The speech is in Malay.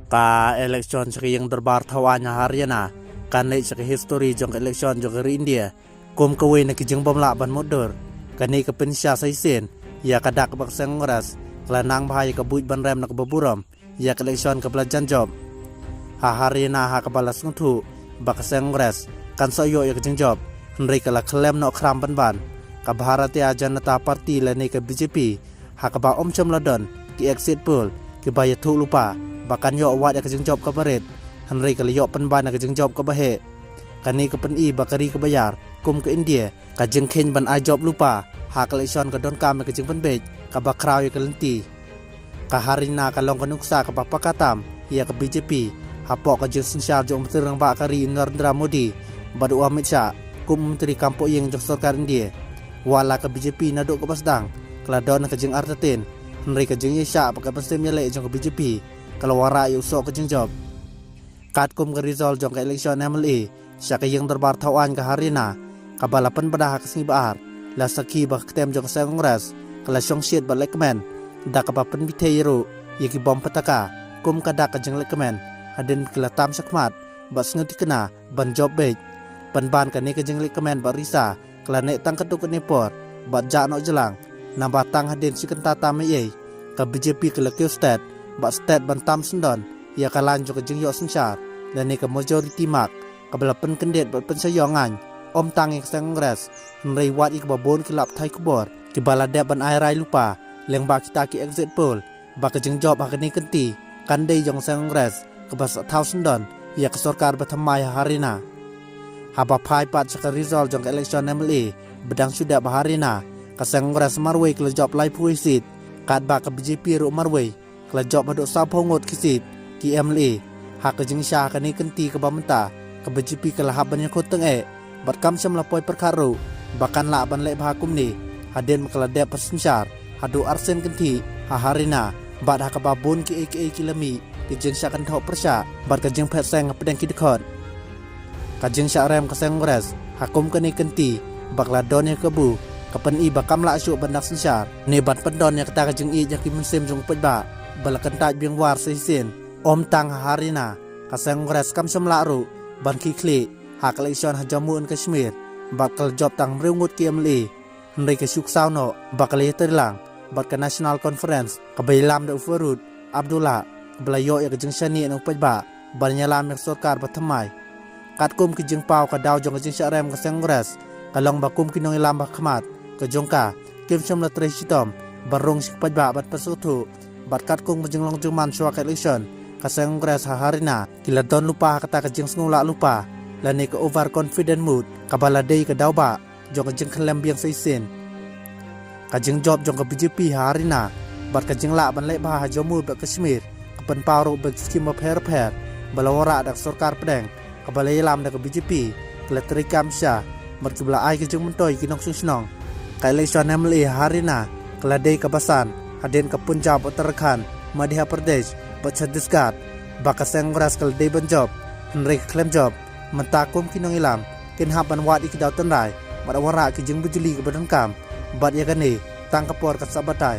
Ka election sa yang darbar tawanya Haryana kan lek sa history jong election jong India kum kawin na kijeng bamlaban motor kani ka pensya sa isen ya kadak bak sengras kelanang bahaya ka buit ban rem na kababuram ya ka election ka belajan job Haryana ha ka balas ngutu bak sengras kan soyo ya kijeng job henry kala klem no kram ban ka Bharatiya Janata Party la ni ka BJP ha ka ba chom ladon ki exit poll ki baya thu lupa bahkan yo awat ke job ke baret henry ke yo penban ke job ke bahe kani ke peni bakari ke bayar kum ke India ka jeng ken ban ai job lupa ha election ke don kam ke jeng penbej ka bakraw ke lenti ka Haryana ka long kanuksa ka papakatam ya ke BJP ha pok ke jeng sinsyal jong menterang bakari Narendra Modi badu Amit Shah kum menteri kampo yang jong sarkar India wala ke BJP naduk ke pasdang keladon ke jeng artatin henry ke jeng Yesha pakai pesem nyelek jong ke BJP kalau wara yu sok ke jeng job kat kum ke result jong ke election MLA syak yang terbar tawan ke Haryana ka balapan pada hak singi baar la saki bak ketem jong ke kongres kala syong shit ba lekmen da ka papen bite yero yeki bom petaka kum ka da ka jeng lekmen hadin kala tam sakmat ba snguti kena ban job bej ban ka ne ke jeng lekmen ba risa kala nek tang ketuk ne por ba ja no jelang nambah tang hadin sikenta tam ye ka BJP kala kyo state ba state bantam sendon ya kalan jo ke jeng yo sensyar dan ni ke majority mark kabela pen kendet ba pen sayongan tang ek sengres henry wat ik babon kilap thai kubor ki balade ban ai rai lupa leng ba kita ki exit poll ba ke jeng job ha ni kenti kandai jong sengres ke bas 1000 don ya ke sarkar ba thamai Haryana haba phai pat sa result jong election MLA bedang sudah ba Haryana ka sengres marway ke job lai puisit kat ba ke BJP ru marway kala job baduk sapho ngot kisit ki MLA hak ke jeng Shah kani kenti ke bamenta ke BJP kala haban yang khoteng bat kam sam lapoi perkaru bahkan la ban lek bahakum ni haden kala de persensyar hadu arsen kenti Haryana bat hak babun ki aka kilami ki jeng Shah kan thok persya bat ke jeng phet seng pedang ki dekhot ka jeng Shah rem ke sengres hakum kani kenti bakla don yang kebu kapan i bakam la syuk bandak sensyar ne bat pendon yang kata ke jeng i jaki musim jong pejba balakan taj biang war sesen tang Haryana kaseng kongres kam semlaru ban ki kli hak election ha Jammu and Kashmir bakal job tang mreungut ki MLA henry ke syuk sauno bakal terlang bat ke National Conference ke bailam de uferud Abdullah belayo ya ke jeng Shani and upajba ban nyalam yak sarkar bathamai kat kum ki jeng pau ka daw jong ke jeng Sharem kaseng kongres kalong bakum ki nong ilam bakmat ke jongka kim chom la tre chitom barong sik pajba bat pasutu bat kat kung majeng long juman suak election kaseng kongres Haryana kila don lupa kata kejeng sengula lupa lani ke overconfident mood kabaladei ke dauba jong kejeng kelem biang seisen kajeng job jong ke BJP Haryana bat kejeng la ban lek bah Jammu ba Kashmir kepen paru ba skim per balawara dak sarkar pedeng kabalai lam dak BJP kila terikam Shah mat kibla ai kejeng mentoy kinok susnong ka election MLA Haryana keladei kebasan haden ke Punjab Uttarakhand Madhya Pradesh Chhattisgarh baka sengras kal dei ban job henry claim job mentakum kinong ilam kin haban wat ikidaw tanrai mat awara ki jeng bujuli ke badan kam bat ya kane tang kapor ka sabatai